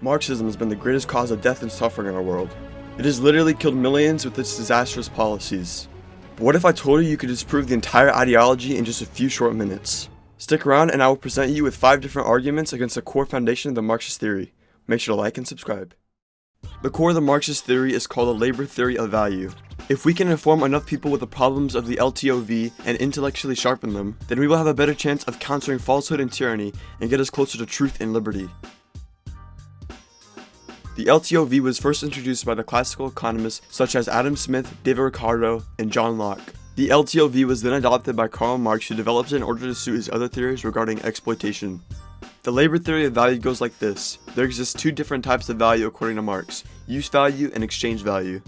Marxism has been the greatest cause of death and suffering in our world. It has literally killed millions with its disastrous policies. But what if I told you could disprove the entire ideology in just a few short minutes? Stick around and I will present you with 5 different arguments against the core foundation of the Marxist theory. Make sure to like and subscribe. The core of the Marxist theory is called the labor theory of value. If we can inform enough people with the problems of the LToV and intellectually sharpen them, then we will have a better chance of countering falsehood and tyranny and get us closer to truth and liberty. The LToV was first introduced by the classical economists such as Adam Smith, David Ricardo, and John Locke. The LToV was then adopted by Karl Marx, who developed it in order to suit his other theories regarding exploitation. The labor theory of value goes like this. There exist 2 different types of value according to Marx: use value and exchange value.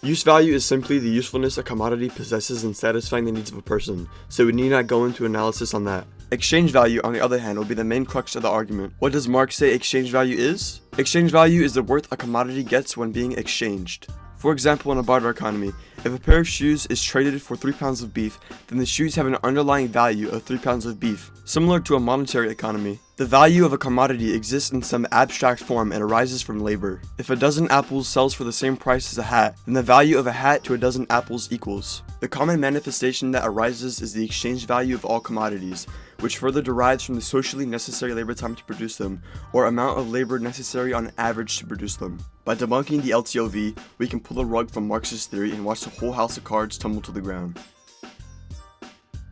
Use value is simply the usefulness a commodity possesses in satisfying the needs of a person, so we need not go into analysis on that. Exchange value, on the other hand, will be the main crux of the argument. What does Marx say exchange value is? Exchange value is the worth a commodity gets when being exchanged. For example, in a barter economy, if a pair of shoes is traded for 3 pounds of beef, then the shoes have an underlying value of 3 pounds of beef. Similar to a monetary economy, the value of a commodity exists in some abstract form and arises from labor. If a dozen apples sells for the same price as a hat, then the value of a hat to a dozen apples equals. The common manifestation that arises is the exchange value of all commodities, which further derives from the socially necessary labor time to produce them, or amount of labor necessary on average to produce them. By debunking the LToV, we can pull the rug from Marxist theory and watch the whole house of cards tumble to the ground.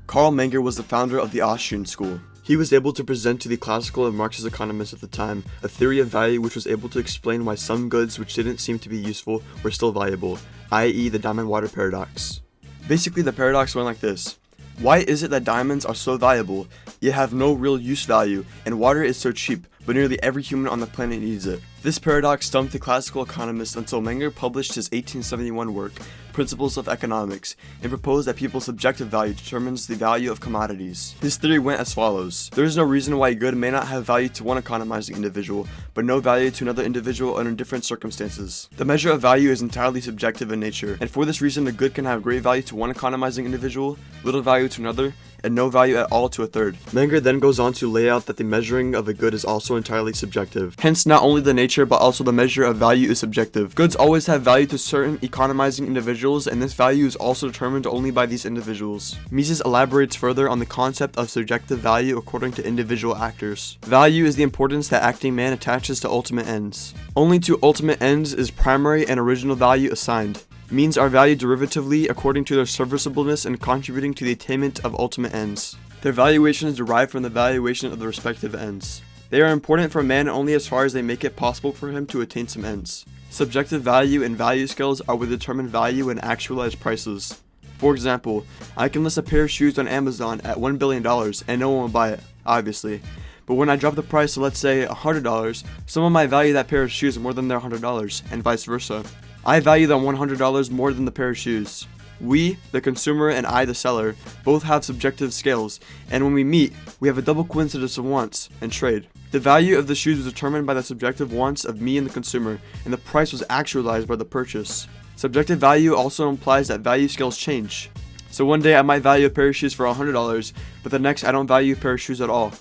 Karl Menger was the founder of the Austrian school. He was able to present to the classical and Marxist economists at the time a theory of value which was able to explain why some goods which didn't seem to be useful were still valuable, i.e. the diamond water paradox. Basically, the paradox went like this. Why is it that diamonds are so valuable, yet have no real use value, and water is so cheap, but nearly every human on the planet needs it? This paradox stumped the classical economists until Menger published his 1871 work, Principles of Economics, and proposed that people's subjective value determines the value of commodities. His theory went as follows. There is no reason why a good may not have value to one economizing individual, but no value to another individual under different circumstances. The measure of value is entirely subjective in nature, and for this reason a good can have great value to one economizing individual, little value to another, and no value at all to a third. Menger then goes on to lay out that the measuring of a good is also entirely subjective. Hence, not only the nature but also the measure of value is subjective. Goods always have value to certain economizing individuals, and this value is also determined only by these individuals. Mises elaborates further on the concept of subjective value according to individual actors. Value is the importance that acting man attaches to ultimate ends. Only to ultimate ends is primary and original value assigned. Means are valued derivatively according to their serviceableness and contributing to the attainment of ultimate ends. Their valuation is derived from the valuation of the respective ends. They are important for man only as far as they make it possible for him to attain some ends. Subjective value and value scales are what determine value and actualized prices. For example, I can list a pair of shoes on Amazon at $1 billion and no one will buy it, obviously. But when I drop the price to, let's say, $100, someone might value that pair of shoes more than their $100, and vice versa. I value them $100 more than the pair of shoes. We, the consumer, and I, the seller, both have subjective scales, and when we meet, we have a double coincidence of wants and trade. The value of the shoes was determined by the subjective wants of me and the consumer, and the price was actualized by the purchase. Subjective value also implies that value scales change. So one day I might value a pair of shoes for $100, but the next I don't value a pair of shoes at all.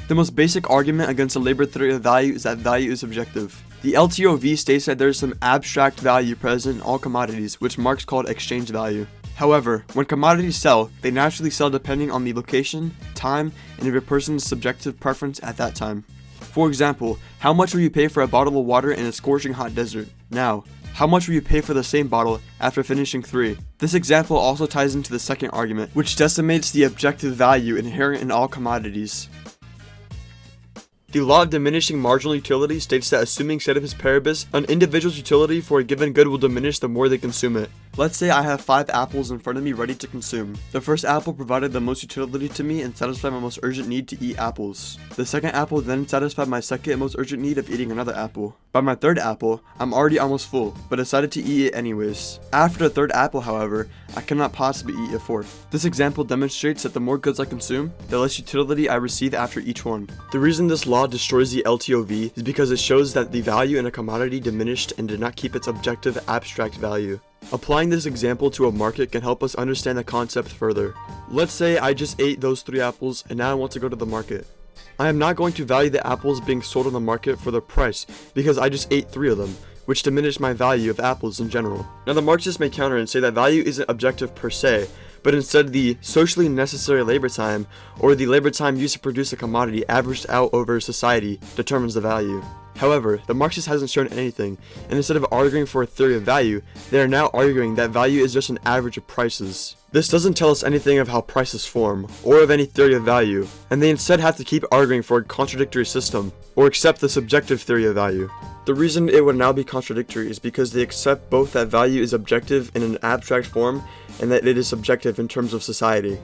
The most basic argument against the labor theory of value is that value is subjective. The LToV states that there is some abstract value present in all commodities, which Marx called exchange value. However, when commodities sell, they naturally sell depending on the location, time, and if a person's subjective preference at that time. For example, how much will you pay for a bottle of water in a scorching hot desert? Now, how much will you pay for the same bottle after finishing 3? This example also ties into the second argument, which decimates the objective value inherent in all commodities. The law of diminishing marginal utility states that assuming ceteris paribus, an individual's utility for a given good will diminish the more they consume it. Let's say I have 5 apples in front of me ready to consume. The first apple provided the most utility to me and satisfied my most urgent need to eat apples. The second apple then satisfied my second most urgent need of eating another apple. By my third apple, I'm already almost full, but decided to eat it anyways. After the third apple, however, I cannot possibly eat a fourth. This example demonstrates that the more goods I consume, the less utility I receive after each one. The reason this law destroys the LToV is because it shows that the value in a commodity diminished and did not keep its objective abstract value. Applying this example to a market can help us understand the concept further. Let's say I just ate those 3 apples and now I want to go to the market. I am not going to value the apples being sold on the market for their price because I just ate 3 of them, which diminished my value of apples in general. Now the Marxists may counter and say that value isn't objective per se, but instead the socially necessary labor time, or the labor time used to produce a commodity averaged out over society, determines the value. However, the Marxist hasn't shown anything, and instead of arguing for a theory of value, they are now arguing that value is just an average of prices. This doesn't tell us anything of how prices form, or of any theory of value, and they instead have to keep arguing for a contradictory system, or accept the subjective theory of value. The reason it would now be contradictory is because they accept both that value is objective in an abstract form, and that it is subjective in terms of society.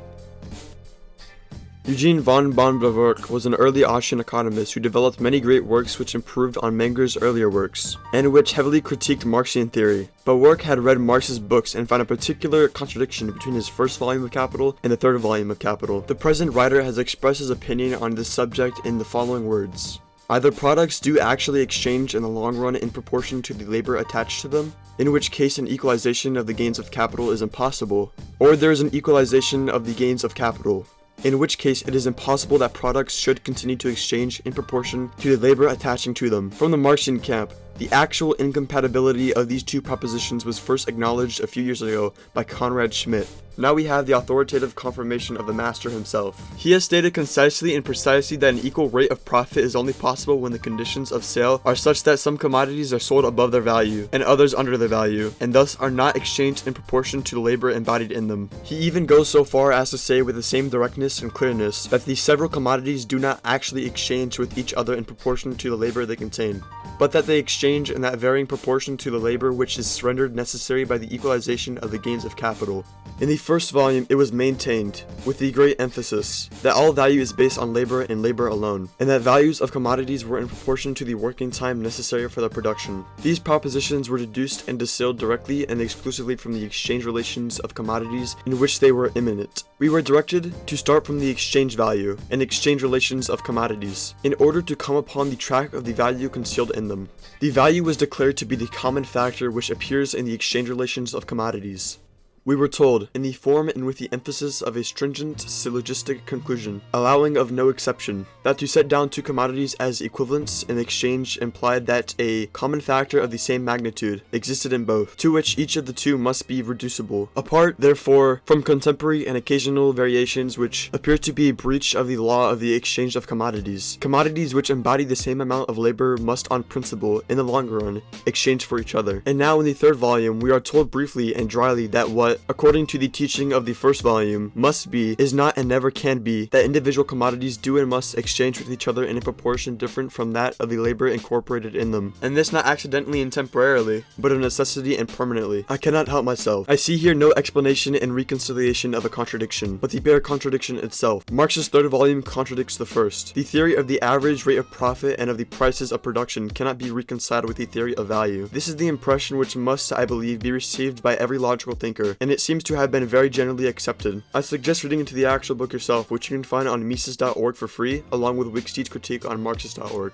Eugene von Bonn-Bawerk was an early Austrian economist who developed many great works which improved on Menger's earlier works, and which heavily critiqued Marxian theory. Bawerk had read Marx's books and found a particular contradiction between his first volume of Capital and the third volume of Capital. The present writer has expressed his opinion on this subject in the following words. Either products do actually exchange in the long run in proportion to the labor attached to them, in which case an equalization of the gains of capital is impossible, or there is an equalization of the gains of capital, in which case it is impossible that products should continue to exchange in proportion to the labor attaching to them. From the Marxian camp, the actual incompatibility of these two propositions was first acknowledged a few years ago by Conrad Schmidt. Now we have the authoritative confirmation of the master himself. He has stated concisely and precisely that an equal rate of profit is only possible when the conditions of sale are such that some commodities are sold above their value and others under their value, and thus are not exchanged in proportion to the labor embodied in them. He even goes so far as to say with the same directness and clearness that these several commodities do not actually exchange with each other in proportion to the labor they contain, but that they exchange in that varying proportion to the labor which is rendered necessary by the equalization of the gains of capital. In the first volume, it was maintained, with the great emphasis, that all value is based on labor and labor alone, and that values of commodities were in proportion to the working time necessary for their production. These propositions were deduced and distilled directly and exclusively from the exchange relations of commodities in which they were immanent. We were directed to start from the exchange value and exchange relations of commodities, in order to come upon the track of the value concealed in them. The value was declared to be the common factor which appears in the exchange relations of commodities. We were told, in the form and with the emphasis of a stringent syllogistic conclusion, allowing of no exception, that to set down two commodities as equivalents in exchange implied that a common factor of the same magnitude existed in both, to which each of the two must be reducible. Apart, therefore, from contemporary and occasional variations which appear to be a breach of the law of the exchange of commodities, commodities which embody the same amount of labor must on principle, in the long run, exchange for each other. And now in the third volume, we are told briefly and dryly that what, according to the teaching of the first volume, must be, is not and never can be, that individual commodities do and must exchange with each other in a proportion different from that of the labor incorporated in them, and this not accidentally and temporarily, but of necessity and permanently. I cannot help myself. I see here no explanation and reconciliation of a contradiction, but the bare contradiction itself. Marx's third volume contradicts the first. The theory of the average rate of profit and of the prices of production cannot be reconciled with the theory of value. This is the impression which must, I believe, be received by every logical thinker, and it seems to have been very generally accepted. I suggest reading into the actual book yourself, which you can find on Mises.org for free, along with Wiksteed's critique on Marxist.org.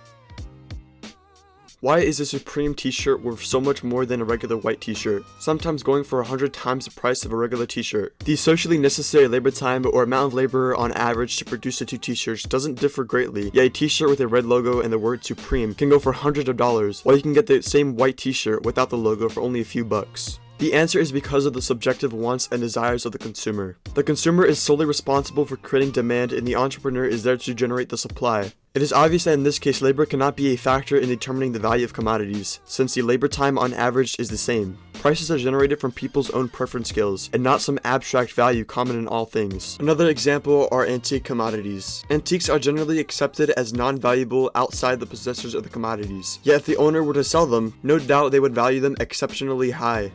Why is a Supreme t-shirt worth so much more than a regular white t-shirt, sometimes going for 100 times the price of a regular t-shirt? The socially necessary labor time or amount of labor on average to produce the two t-shirts doesn't differ greatly, yet a t-shirt with a red logo and the word Supreme can go for hundreds of dollars, while you can get the same white t-shirt without the logo for only a few bucks. The answer is because of the subjective wants and desires of the consumer. The consumer is solely responsible for creating demand, and the entrepreneur is there to generate the supply. It is obvious that in this case labor cannot be a factor in determining the value of commodities, since the labor time on average is the same. Prices are generated from people's own preference scales, and not some abstract value common in all things. Another example are antique commodities. Antiques are generally accepted as non-valuable outside the possessors of the commodities, yet if the owner were to sell them, no doubt they would value them exceptionally high.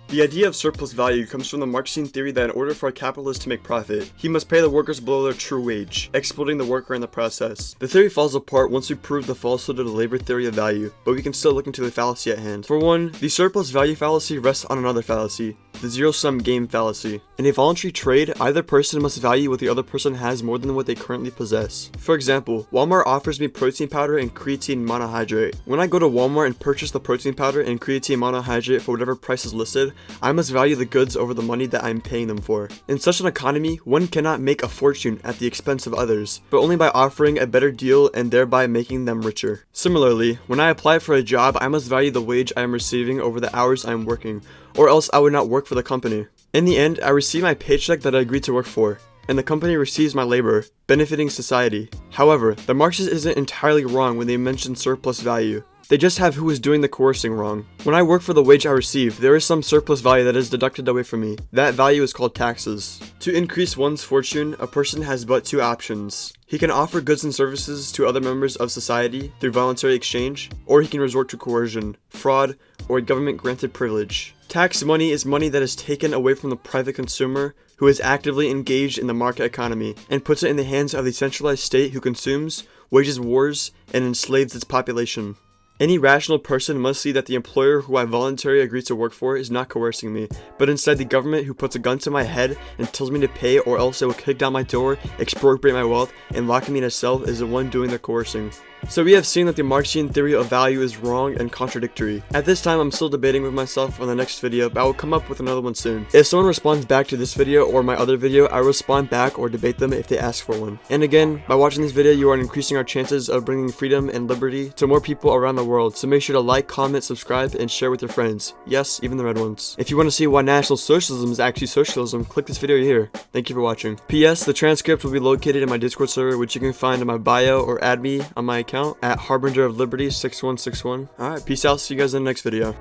The idea of surplus value comes from the Marxian theory that in order for a capitalist to make profit, he must pay the workers below their true wage, exploiting the worker in the process. The theory falls apart once we prove the falsehood of the labor theory of value, but we can still look into the fallacy at hand. For one, the surplus value fallacy rests on another fallacy, the zero-sum game fallacy. In a voluntary trade, either person must value what the other person has more than what they currently possess. For example, Walmart offers me protein powder and creatine monohydrate. When I go to Walmart and purchase the protein powder and creatine monohydrate for whatever price is listed, I must value the goods over the money that I am paying them for. In such an economy, one cannot make a fortune at the expense of others, but only by offering a better deal and thereby making them richer. Similarly, when I apply for a job, I must value the wage I am receiving over the hours I am working, or else I would not work for the company. In the end, I receive my paycheck that I agreed to work for, and the company receives my labor, benefiting society. However, the Marxists isn't entirely wrong when they mention surplus value. They just have who is doing the coercing wrong. When I work for the wage I receive, there is some surplus value that is deducted away from me. That value is called taxes. To increase one's fortune, a person has but two options. He can offer goods and services to other members of society through voluntary exchange, or he can resort to coercion, fraud, or a government-granted privilege. Tax money is money that is taken away from the private consumer who is actively engaged in the market economy and puts it in the hands of the centralized state who consumes, wages wars, and enslaves its population. Any rational person must see that the employer who I voluntarily agreed to work for is not coercing me, but instead the government who puts a gun to my head and tells me to pay or else they will kick down my door, expropriate my wealth, and lock me in a cell is the one doing the coercing. So we have seen that the Marxian theory of value is wrong and contradictory. At this time, I'm still debating with myself on the next video, but I will come up with another one soon. If someone responds back to this video or my other video, I will respond back or debate them if they ask for one. And again, by watching this video, you are increasing our chances of bringing freedom and liberty to more people around the world. So make sure to like, comment, subscribe, and share with your friends. Yes, even the red ones. If you want to see why National Socialism is actually socialism, click this video here. Thank you for watching. P.S. The transcript will be located in my Discord server, which you can find in my bio or add me on my account at Harbinger of Liberty 6161. Alright, peace out. See you guys in the next video.